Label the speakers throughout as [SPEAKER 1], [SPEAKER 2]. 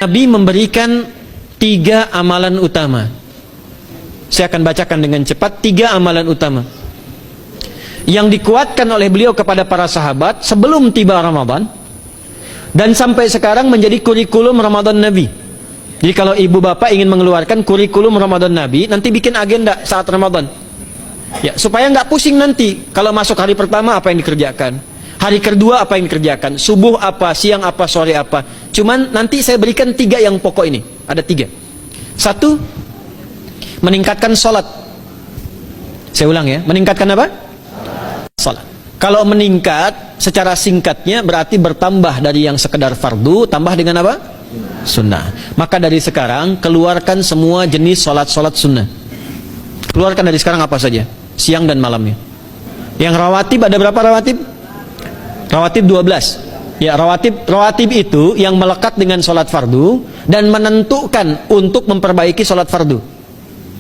[SPEAKER 1] Nabi memberikan 3 amalan utama. Saya akan bacakan dengan cepat 3 amalan utama yang dikuatkan oleh beliau kepada para sahabat sebelum tiba Ramadan dan sampai sekarang menjadi kurikulum Ramadan Nabi. Jadi kalau ibu bapak ingin mengeluarkan kurikulum Ramadan Nabi, nanti bikin agenda saat Ramadan ya, supaya nggak pusing nanti kalau masuk hari pertama apa yang dikerjakan, hari kedua apa yang dikerjakan, subuh apa, siang apa, sore apa. Cuman nanti saya berikan 3 yang pokok ini. Ada 3. 1, meningkatkan sholat. Saya ulang ya, meningkatkan apa? Sholat. Kalau meningkat secara singkatnya berarti bertambah dari yang sekedar fardu, tambah dengan apa? Sunnah. Maka dari sekarang keluarkan semua jenis sholat-sholat sunnah. Keluarkan dari sekarang apa saja, siang dan malamnya. Yang rawatib ada berapa rawatib? Rawatib 12. Ya, rawatib itu yang melekat dengan sholat fardu dan menentukan untuk memperbaiki sholat fardu.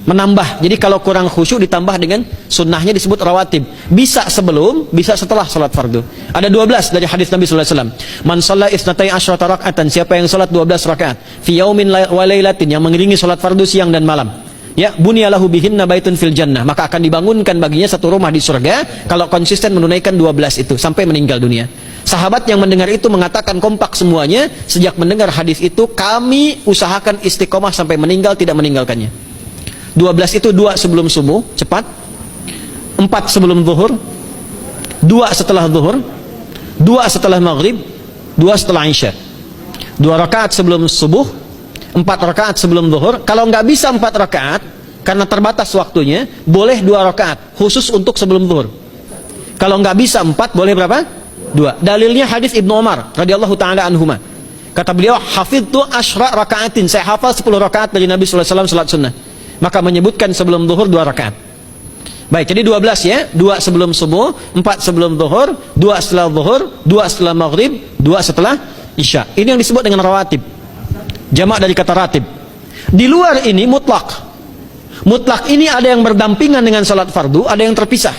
[SPEAKER 1] Menambah. Jadi kalau kurang khusyuk ditambah dengan sunnahnya disebut rawatib. Bisa sebelum, bisa setelah sholat fardu. Ada 12 dari hadis Nabi sallallahu alaihi wasallam. Man shalla isnatai asyrata raka'atan, siapa yang sholat 12 rakaat fi yaumin wa lailatin, yang mengiringi sholat fardu siang dan malam. Ya, bunyalahu bihinna baitun fil jannah, maka akan dibangunkan baginya satu rumah di surga kalau konsisten menunaikan 12 itu sampai meninggal dunia. Sahabat yang mendengar itu mengatakan kompak semuanya, sejak mendengar hadis itu kami usahakan istiqomah sampai meninggal tidak meninggalkannya. 12 itu 2 sebelum subuh, cepat. 4 sebelum zuhur, 2 setelah zuhur, 2 setelah maghrib, 2 setelah isya. 2 rakaat sebelum subuh, 4 rakaat sebelum zuhur. Kalau nggak bisa 4 rakaat karena terbatas waktunya, boleh 2 rakaat khusus untuk sebelum zuhur. Kalau nggak bisa 4, boleh berapa? 2. Dalilnya hadis Ibnu Umar radhiyallahu taala anhuma. Kata beliau, hafidtu asyra rakaatin, saya hafal 10 rakaat dari Nabi sallallahu alaihi wasallam salat sunnah. Maka menyebutkan sebelum zuhur 2 rakaat. Baik, jadi 12 ya. 2 sebelum subuh, 4 sebelum zuhur, 2 setelah zuhur, 2 setelah maghrib, 2 setelah isya. Ini yang disebut dengan rawatib. Jamak dari kata ratib. Di luar ini mutlak. Mutlak ini ada yang berdampingan dengan salat fardu, ada yang terpisah.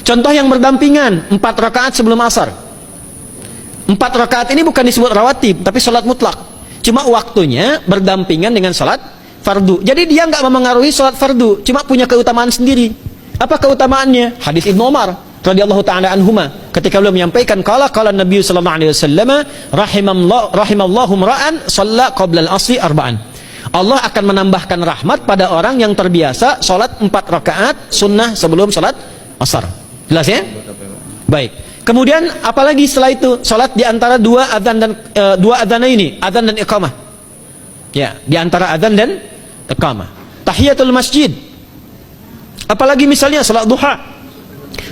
[SPEAKER 1] Contoh yang berdampingan, 4 rakaat sebelum asar. 4 rakaat ini bukan disebut rawatib, tapi salat mutlak. Cuma waktunya berdampingan dengan salat fardu. Jadi dia nggak memengaruhi salat fardu, cuma punya keutamaan sendiri. Apa keutamaannya? Hadis Ibnu Umar radhiyallahu taala anhuma, ketika beliau menyampaikan qala Nabi sallallahu alaihi wasallam, rahimallahu ra'an shalla qabla al-'asri arba'an. Allah akan menambahkan rahmat pada orang yang terbiasa salat 4 rakaat sunnah sebelum salat asar. Jelas ya? Baik. Kemudian apalagi setelah itu? Salat di antara 2 adzan dan 2 adzan ini, adzan dan iqamah. Ya, di antara adzan dan iqamah. Tahiyatul masjid. Apalagi misalnya salat duha.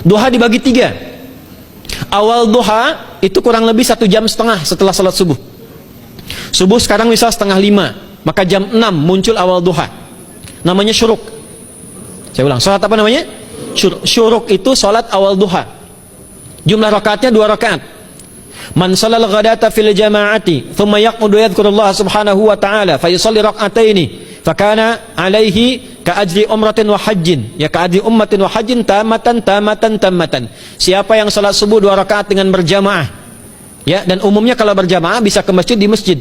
[SPEAKER 1] Duha dibagi 3. Awal duha itu kurang lebih 1,5 jam setelah salat subuh. Subuh sekarang misal 4:30, maka jam 6 muncul awal duha. Namanya syuruk. Saya ulang, salat apa namanya? Syuruk itu salat awal duha. Jumlah rakaatnya 2 rakaat. Man shalal ghadata fil jama'ati thumma yaqudu yadhkurullah subhanahu wa ta'ala fa yusalli rak'ataini fakana alaihi ka ajri umratin wa hajjin, ya ka ajri ummatin wa hajjin tamatan. Siapa yang salat subuh 2 rakaat dengan berjamaah, ya, dan umumnya kalau berjamaah bisa ke masjid di masjid.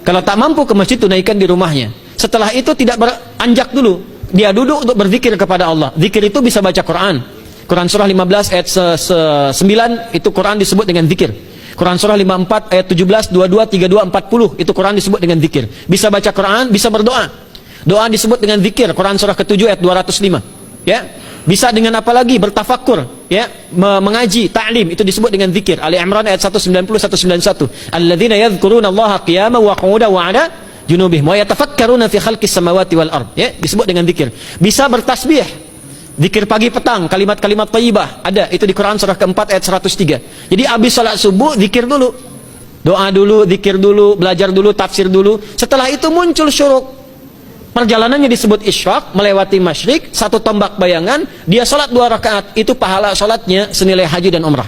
[SPEAKER 1] Kalau tak mampu ke masjid, tunaikan di rumahnya. Setelah itu tidak beranjak dulu, dia duduk untuk berzikir kepada Allah. Zikir itu bisa baca Quran. Quran surah 15 ayat 9 itu Quran disebut dengan zikir. Quran surah 54 ayat 17, 22, 32, 40 itu Quran disebut dengan zikir. Bisa baca Quran, bisa berdoa. Doa disebut dengan zikir. Quran surah ke-7 ayat 205. Ya. Bisa dengan apa lagi? Bertafakkur, ya, mengaji, ta'lim, itu disebut dengan zikir. Ali Imran ayat 190 191. Alladzina yadhkurunallaha qiyaman wa qu'udan wa 'ala junubihim wa yatafakkaruna fi khalqis samawati wal ard, ya, disebut dengan zikir. Bisa bertasbih, zikir pagi petang, kalimat-kalimat thayyibah, ada itu di Quran surah keempat ayat 103. Jadi habis salat subuh zikir dulu, doa dulu, zikir dulu, belajar dulu, tafsir dulu. Setelah itu muncul syuruk, perjalanannya disebut isyraq, melewati masyrik, 1 tombak bayangan, dia salat 2 rakaat, itu pahala salatnya senilai haji dan umrah,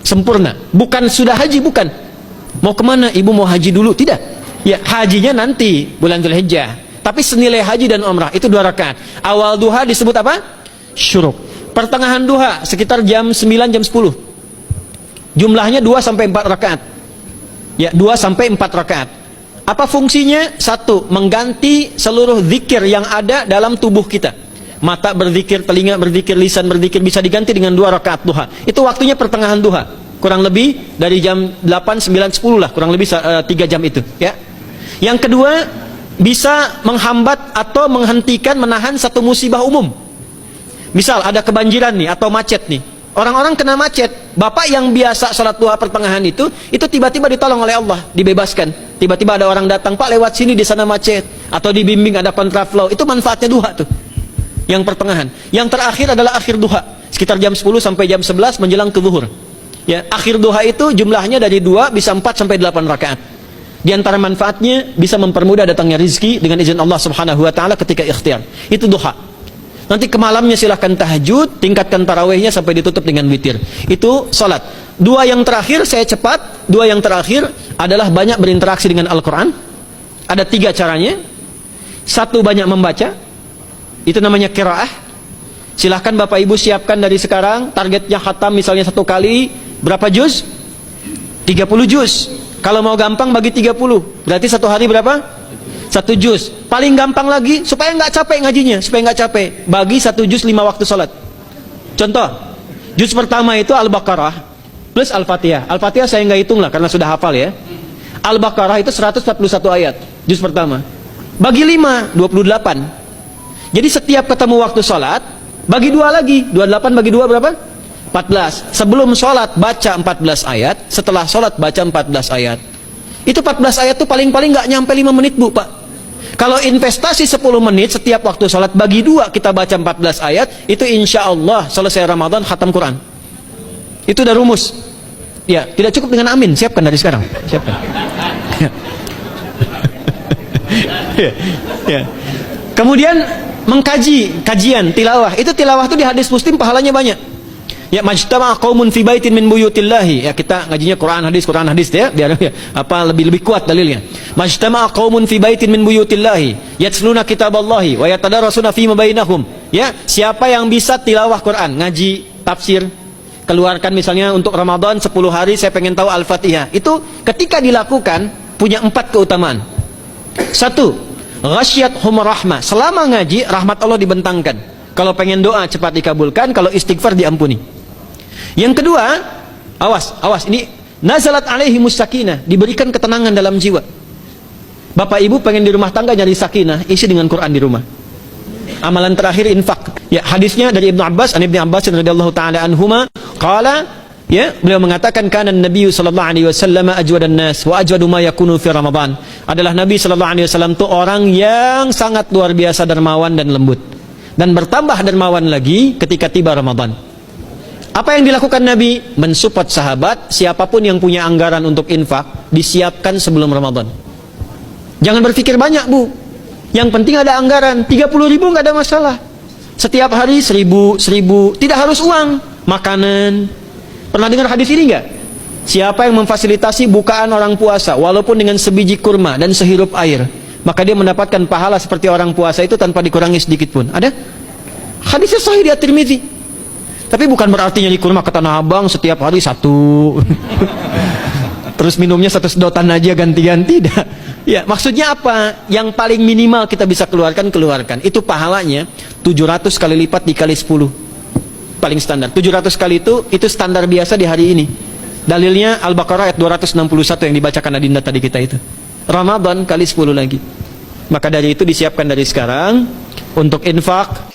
[SPEAKER 1] sempurna. Bukan sudah haji, bukan mau kemana ibu, mau haji dulu, tidak. Ya, hajinya nanti bulan Dzulhijjah. Tapi senilai haji dan umrah itu 2 rakaat. Awal duha disebut apa? Syuruk. Pertengahan duha sekitar jam 9 jam 10. Jumlahnya 2 sampai 4 rakaat. Ya, 2 sampai 4 rakaat. Apa fungsinya? Satu, mengganti seluruh zikir yang ada dalam tubuh kita. Mata berzikir, telinga berzikir, lisan berzikir, bisa diganti dengan 2 rakaat duha. Itu waktunya pertengahan duha, kurang lebih dari jam 8, 9, 10 lah, kurang lebih 3 jam itu ya. Yang kedua, bisa menghambat atau menghentikan, menahan satu musibah umum. Misal ada kebanjiran nih atau macet nih, orang-orang kena macet, bapak yang biasa sholat duha pertengahan itu tiba-tiba ditolong oleh Allah, dibebaskan. Tiba-tiba ada orang datang, Pak lewat sini di sana macet, atau dibimbing ada kontraflow. Itu manfaatnya duha tuh, yang pertengahan. Yang terakhir adalah akhir duha, sekitar jam 10 sampai jam 11 menjelang ke zuhur ya. Akhir duha itu jumlahnya dari 2 bisa 4 sampai 8 rakaat. Di antara manfaatnya bisa mempermudah datangnya rizki dengan izin Allah subhanahu wa ta'ala ketika ikhtiar. Itu duha. Nanti ke malamnya silahkan tahajud, tingkatkan tarawihnya sampai ditutup dengan witir. Itu salat. 2 yang terakhir saya cepat. 2 yang terakhir adalah banyak berinteraksi dengan Al-Quran. Ada 3 caranya. 1, banyak membaca, itu namanya qiraah. Silahkan Bapak Ibu siapkan dari sekarang, targetnya khatam misalnya 1 kali berapa juz? 30 juz. Kalau mau gampang bagi 30, berarti 1 hari berapa? 1 juz. Paling gampang lagi, supaya nggak capek ngajinya, supaya nggak capek, bagi 1 juz 5 waktu sholat. Contoh, juz pertama itu Al-Baqarah plus Al-Fatihah. Al-Fatihah saya nggak hitung lah karena sudah hafal ya. Al-Baqarah itu 141 ayat, juz pertama. Bagi 5, 28. Jadi setiap ketemu waktu sholat, bagi 2 lagi. 28 bagi 2 berapa? 14. Sebelum sholat baca 14 ayat, setelah sholat baca 14 ayat. Itu 14 ayat tuh paling-paling nggak nyampe 5 menit Bu Pak. Kalau investasi 10 menit setiap waktu sholat, bagi 2 kita baca 14 ayat, itu insya Allah selesai Ramadan khatam Quran. Itu udah rumus. Ya, tidak cukup dengan amin, siapkan dari sekarang. Siapkan. Ya. Kemudian mengkaji, kajian, tilawah. Itu tilawah itu di hadis Muslim pahalanya banyak. Ya, majtama'a qaumun fi baitin min buyutillahi. Ya, kita ngajinya Quran hadis ya, biar ya, lebih kuat dalilnya. Majtama'a qaumun fi baitin min buyutillahi yatsluna kitaballahi wa yatadarasuna fima bainahum. Ya, siapa yang bisa tilawah Quran, ngaji, tafsir, keluarkan misalnya untuk Ramadan 10 hari saya pengen tahu Al-Fatihah. Itu ketika dilakukan punya 4 keutamaan. 1, ghasyiyatuhum rahmah. Selama ngaji rahmat Allah dibentangkan. Kalau pengen doa cepat dikabulkan, kalau istighfar diampuni. Yang kedua, awas ini nazalat alaihimus sakinah, diberikan ketenangan dalam jiwa. Bapak Ibu pengen di rumah tangga nyari sakinah, isi dengan Quran di rumah. Amalan terakhir infak. Ya, hadisnya dari Ibnu Abbas, an Ibnu Abbas radhiyallahu taala anhuma, qala, ya, beliau mengatakan kana Nabi sallallahu alaihi wasallam ajwadan nas wa ajwadu ma yakunu fi Ramadan. Adalah Nabi sallallahu alaihi wasallam itu orang yang sangat luar biasa dermawan dan lembut. Dan bertambah dermawan lagi ketika tiba Ramadan. Apa yang dilakukan Nabi? Mensupport sahabat, siapapun yang punya anggaran untuk infak, disiapkan sebelum Ramadan. Jangan berpikir banyak Bu. Yang penting ada anggaran, 30.000 nggak ada masalah. Setiap hari 1.000, tidak harus uang, makanan. Pernah dengar hadis ini nggak? Siapa yang memfasilitasi bukaan orang puasa, walaupun dengan sebiji kurma dan sehirup air, maka dia mendapatkan pahala seperti orang puasa itu tanpa dikurangi sedikit pun. Ada? Hadisnya sahih di At-Tirmidzi. Tapi bukan berarti nyari kurma ke Tanah Abang setiap hari 1. Terus minumnya 1 sedotan aja ganti-ganti. Ya, maksudnya apa? Yang paling minimal kita bisa keluarkan. Itu pahalanya 700 kali lipat dikali 10. Paling standar. 700 kali itu standar biasa di hari ini. Dalilnya Al-Baqarah ayat 261 yang dibacakan Adinda tadi kita itu. Ramadan kali 10 lagi. Maka dari itu disiapkan dari sekarang untuk infak,